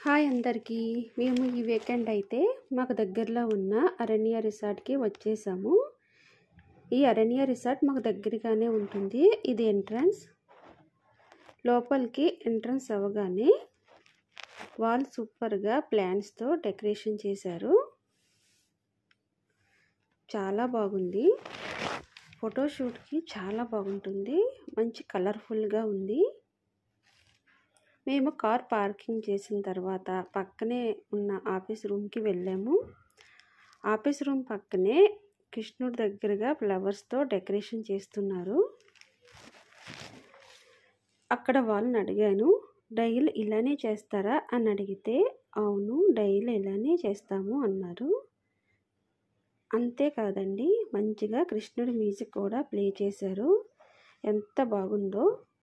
Hi అందరికీ. మేము ఈ వీకెండ్ అయితే మాకు దగ్గరలో ఉన్న అరణ్య రిసార్ట్కి వచ్చేసాము. ఈ అరణ్య రిసార్ట్ మాకు దగ్గరగానే ఉంటుంది. ఇది ఎంట్రన్స్. లోపలికి ఎంట్రన్స్ అవ్వగానే వాల్ సూపర్గా ప్లాంట్స్తో డెకరేషన్ చేశారు. చాలా బాగుంది. ఫోటోషూట్కి చాలా బాగుంటుంది. మంచి కలర్ఫుల్గా ఉంది. మేము కార్ పార్కింగ్ చేసిన తర్వాత పక్కనే ఉన్న ఆఫీస్ రూమ్కి వెళ్ళాము. ఆఫీస్ రూమ్ పక్కనే కృష్ణుడి దగ్గరగా ఫ్లవర్స్తో డెకరేషన్ చేస్తున్నారు. అక్కడ వాళ్ళని అడిగాను, డైలీ ఇలానే చేస్తారా అని అడిగితే అవును డైలీ ఇలానే చేస్తాము అన్నారు. అంతేకాదండి, మంచిగా కృష్ణుడి మ్యూజిక్ కూడా ప్లే చేశారు. ఎంత బాగుందో.